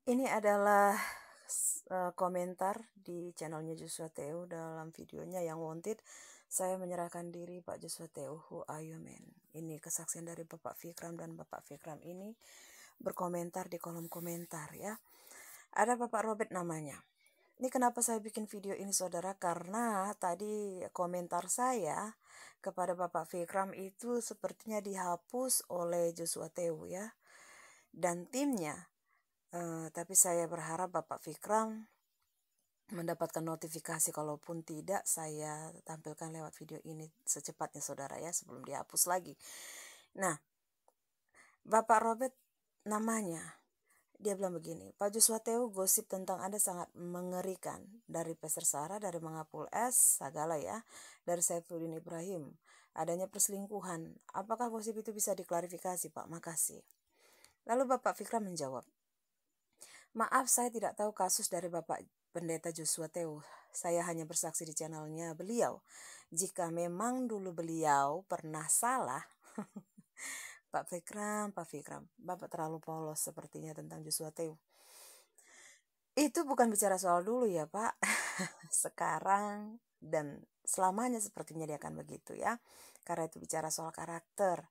Ini adalah komentar di channelnya Joshua Teo dalam videonya yang wanted. Saya menyerahkan diri Pak Joshua Teo, who are you man? Ini kesaksian dari Bapak Fikram, dan Bapak Fikram ini berkomentar di kolom komentar ya. Ada Bapak Robert namanya. Ini kenapa saya bikin video ini saudara, karena tadi komentar saya kepada Bapak Fikram itu sepertinya dihapus oleh Joshua Teo ya dan timnya. Tapi saya berharap Bapak Fikram mendapatkan notifikasi, kalaupun tidak saya tampilkan lewat video ini secepatnya saudara ya, sebelum dihapus lagi. Nah, Bapak Robert namanya, dia bilang begini, Pak Joshua Teo, gosip tentang Anda sangat mengerikan. Dari Peser Sarah, dari Mangapul S, Sagala ya, dari Saifuddin Ibrahim. Adanya perselingkuhan. Apakah gosip itu bisa diklarifikasi Pak? Makasih. Lalu Bapak Fikram menjawab, maaf, saya tidak tahu kasus dari Bapak Pendeta Joshua Teo. Saya hanya bersaksi di channelnya beliau. Jika memang dulu beliau pernah salah, Pak Fikram, Bapak terlalu polos sepertinya tentang Joshua Teo. Itu bukan bicara soal dulu ya Pak. Sekarang dan selamanya sepertinya dia akan begitu ya. Karena itu bicara soal karakter.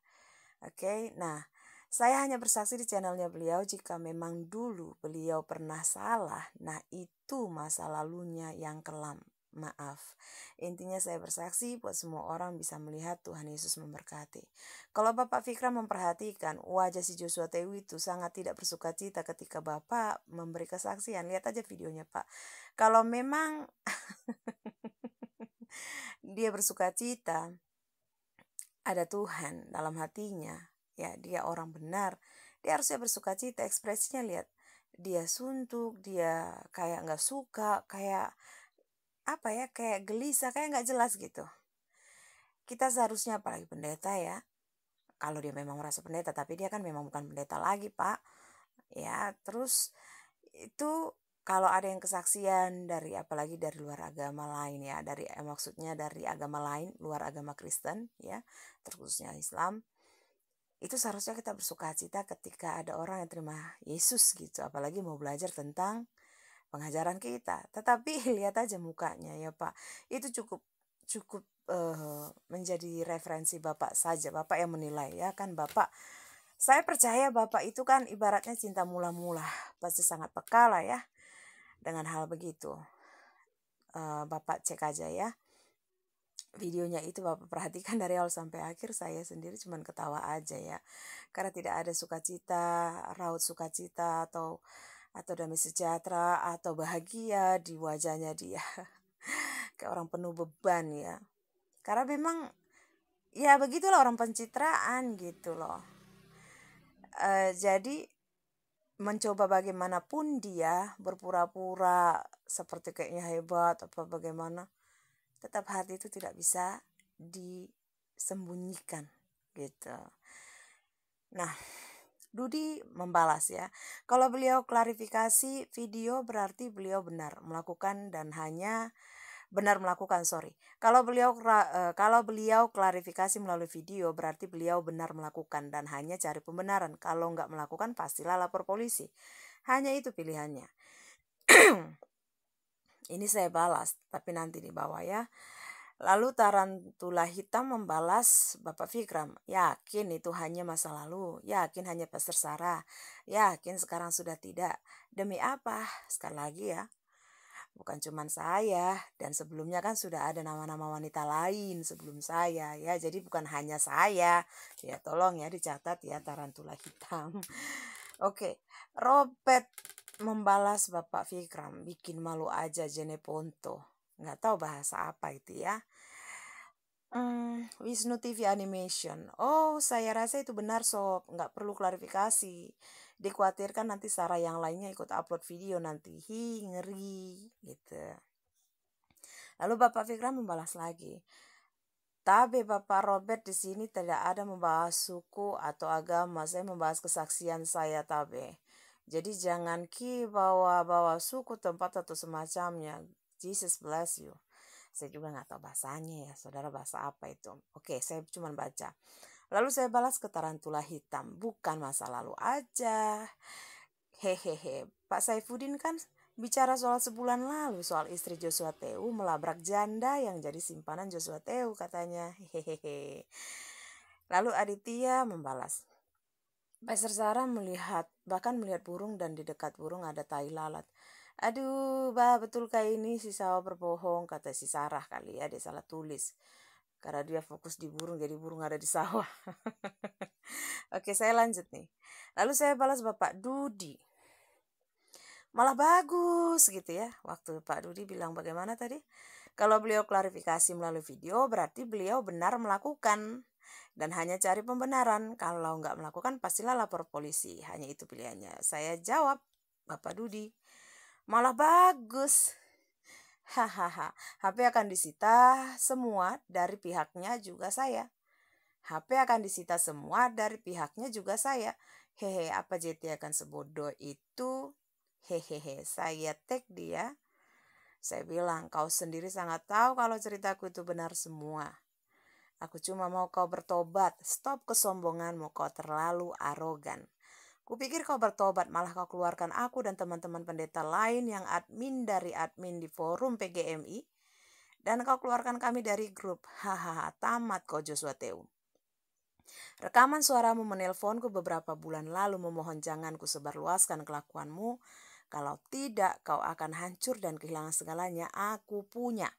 Oke, nah saya hanya bersaksi di channelnya beliau jika memang dulu beliau pernah salah. Nah itu masa lalunya yang kelam. Maaf. Intinya saya bersaksi buat semua orang bisa melihat Tuhan Yesus memberkati. Kalau Bapak Fikram memperhatikan, wajah si Joshua Teo itu sangat tidak bersuka cita ketika Bapak memberi kesaksian. Lihat aja videonya Pak. Kalau memang dia bersuka cita, ada Tuhan dalam hatinya, ya dia orang benar, dia harusnya bersuka cita. Ekspresinya lihat, dia suntuk, dia kayak nggak suka, kayak apa ya, kayak gelisah, kayak nggak jelas gitu. Kita seharusnya, apalagi pendeta ya, kalau dia memang merasa pendeta, tapi dia kan memang bukan pendeta lagi Pak ya. Terus itu kalau ada yang kesaksian dari, apalagi dari luar agama lain ya, dari maksudnya dari agama lain, luar agama Kristen ya, terkhususnya Islam, itu seharusnya kita bersuka cita ketika ada orang yang terima Yesus gitu, apalagi mau belajar tentang pengajaran kita. Tetapi lihat aja mukanya ya Pak, itu cukup menjadi referensi Bapak saja, Bapak yang menilai ya kan. Bapak, saya percaya Bapak itu kan ibaratnya cinta mula-mula, pasti sangat peka lah ya dengan hal begitu. Bapak cek aja ya videonya itu, Bapak perhatikan dari awal sampai akhir. Saya sendiri cuma ketawa aja ya, karena tidak ada sukacita, raut sukacita atau damai sejahtera atau bahagia di wajahnya dia. Kayak orang penuh beban ya, karena memang ya begitulah orang pencitraan gitu loh. Jadi mencoba bagaimanapun dia berpura-pura seperti kayaknya hebat apa bagaimana, tetap hati itu tidak bisa disembunyikan gitu. Nah, Dudi membalas ya, kalau beliau klarifikasi video berarti beliau benar melakukan dan hanya benar melakukan, sorry. Kalau beliau klarifikasi melalui video berarti beliau benar melakukan dan hanya cari pembenaran. Kalau nggak melakukan pastilah lapor polisi. Hanya itu pilihannya. Ini saya balas, tapi nanti di bawah ya. Lalu Tarantula Hitam membalas Bapak Fikram, yakin itu hanya masa lalu, yakin hanya Pastor Sarah, yakin sekarang sudah tidak. Demi apa? Sekali lagi ya, bukan cuma saya, dan sebelumnya kan sudah ada nama-nama wanita lain sebelum saya ya, jadi bukan hanya saya ya, tolong ya dicatat ya, Tarantula Hitam. Oke, Robert membalas Bapak Fikram, bikin malu aja Jene Ponto, nggak tahu bahasa apa itu ya. Wisnu TV Animation. Oh, saya rasa itu benar sob, nggak perlu klarifikasi. Dikhawatirkan nanti Sarah yang lainnya ikut upload video nanti. Ngeri gitu. Lalu Bapak Fikram membalas lagi. Tapi Bapak Robert di sini tidak ada membahas suku atau agama. Saya membahas kesaksian saya tabe. Jadi jangan bawa suku, tempat atau semacamnya. Jesus bless you. Saya juga nggak tahu bahasanya ya, saudara, bahasa apa itu. Oke, saya cuma baca. Lalu saya balas ke Tarantula Hitam, bukan masa lalu aja. Hehehe, Pak Saifuddin kan bicara soal sebulan lalu soal istri Joshua Teu melabrak janda yang jadi simpanan Joshua Teu katanya. Hehehe. Lalu Aditya membalas, Pastor Sarah bahkan melihat burung dan di dekat burung ada tai lalat. Aduh, betulkah ini si sawah berbohong, kata si Sarah kali ya, dia salah tulis. Karena dia fokus di burung, jadi burung ada di sawah. Oke, saya lanjut nih. Lalu saya balas Bapak Dudi. Malah bagus gitu ya. Waktu Pak Dudi bilang bagaimana tadi? Kalau beliau klarifikasi melalui video, berarti beliau benar melakukan. Dan hanya cari pembenaran. Kalau nggak melakukan, pastilah lapor polisi. Hanya itu pilihannya. Saya jawab, Bapak Dudi, malah bagus. Hahaha, HP akan disita semua dari pihaknya juga saya. HP akan disita semua dari pihaknya juga saya. Hehe, apa JT akan sebodoh itu? Hehehe, saya tag dia. Saya bilang, kau sendiri sangat tahu kalau ceritaku itu benar semua. Aku cuma mau kau bertobat. Stop kesombonganmu, kau terlalu arogan. Kupikir kau bertobat, malah kau keluarkan aku dan teman-teman pendeta lain yang admin dari admin di forum PGMI. Dan kau keluarkan kami dari grup. Hahaha, tamat kau Joshua Teu. Rekaman suaramu menelponku beberapa bulan lalu memohon jangan ku sebarluaskan kelakuanmu. Kalau tidak, kau akan hancur dan kehilangan segalanya aku punya.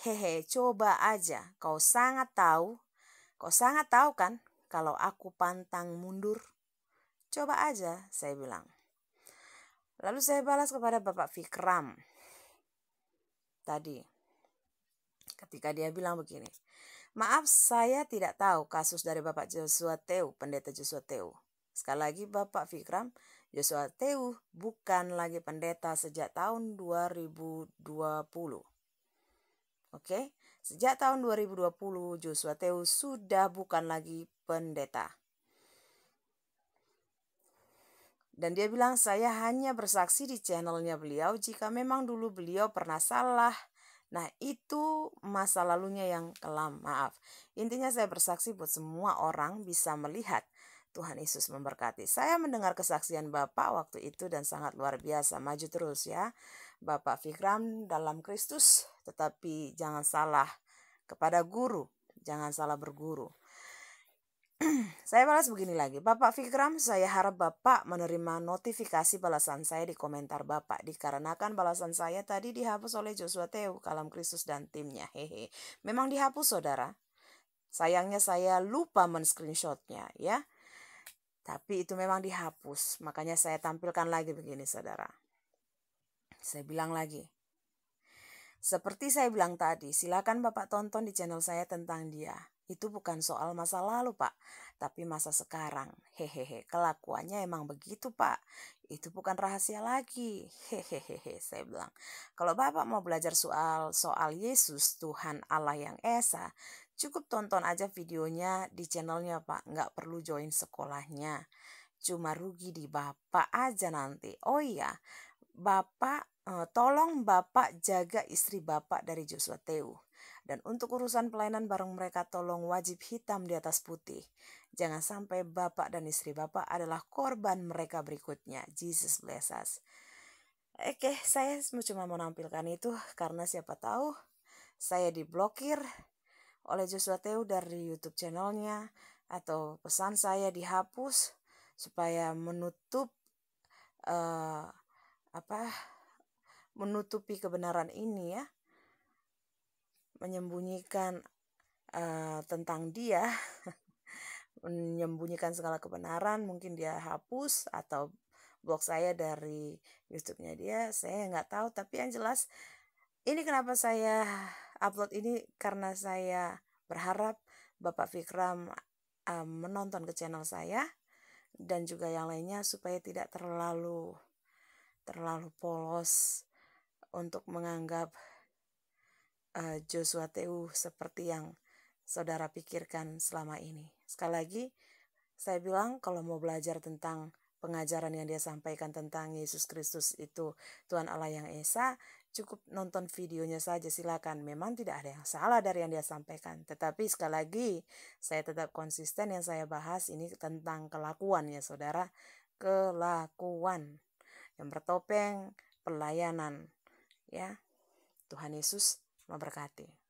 Hehe, coba aja. Kau sangat tahu kan kalau aku pantang mundur. Coba aja, saya bilang. Lalu saya balas kepada Bapak Fikram tadi. Ketika dia bilang begini, maaf saya tidak tahu kasus dari Bapak Joshua Teu, pendeta Joshua Teu. Sekali lagi Bapak Fikram, Joshua Teu bukan lagi pendeta sejak tahun 2020. Oke, sejak tahun 2020 Joshua Teu sudah bukan lagi pendeta. Dan dia bilang saya hanya bersaksi di channelnya beliau jika memang dulu beliau pernah salah. Nah itu masa lalunya yang kelam, maaf. Intinya saya bersaksi buat semua orang bisa melihat. Tuhan Yesus memberkati. Saya mendengar kesaksian Bapak waktu itu dan sangat luar biasa. Maju terus ya. Bapak Fikram dalam Kristus, tetapi jangan salah kepada guru. Jangan salah berguru. Saya balas begini lagi, Bapak Fikram, saya harap Bapak menerima notifikasi balasan saya di komentar Bapak, dikarenakan balasan saya tadi dihapus oleh Joshua Teu, Kalam Kristus dan timnya. Hehe, memang dihapus saudara. Sayangnya saya lupa men-screenshotnya ya. Tapi itu memang dihapus, makanya saya tampilkan lagi begini saudara. Saya bilang lagi, seperti saya bilang tadi, silakan Bapak tonton di channel saya tentang dia. Itu bukan soal masa lalu, Pak, tapi masa sekarang. Hehehe, kelakuannya emang begitu, Pak. Itu bukan rahasia lagi. Hehehe, saya bilang. Kalau Bapak mau belajar soal Yesus, Tuhan Allah yang Esa, cukup tonton aja videonya di channelnya, Pak. Nggak perlu join sekolahnya. Cuma rugi di Bapak aja nanti. Oh iya, Bapak, tolong Bapak jaga istri Bapak dari Joshua Teu. Dan untuk urusan pelayanan bareng mereka tolong wajib hitam di atas putih. Jangan sampai Bapak dan istri Bapak adalah korban mereka berikutnya. Jesus bless us. Oke, saya cuma menampilkan itu karena siapa tahu saya diblokir oleh Joshua Teu dari YouTube channelnya atau pesan saya dihapus supaya menutupi kebenaran ini ya. Menyembunyikan tentang dia, menyembunyikan segala kebenaran, mungkin dia hapus atau blog saya dari YouTube-nya dia, saya nggak tahu. Tapi yang jelas, ini kenapa saya upload ini karena saya berharap Bapak Fikram menonton ke channel saya dan juga yang lainnya supaya tidak terlalu polos untuk menganggap Joshua Teu seperti yang saudara pikirkan selama ini. Sekali lagi, saya bilang kalau mau belajar tentang pengajaran yang dia sampaikan tentang Yesus Kristus itu Tuhan Allah yang Esa, cukup nonton videonya saja silakan. Memang tidak ada yang salah dari yang dia sampaikan. Tetapi sekali lagi, saya tetap konsisten yang saya bahas ini tentang kelakuan ya saudara. kelakuan. Yang bertopeng pelayanan. Ya, Tuhan Yesus memberkati.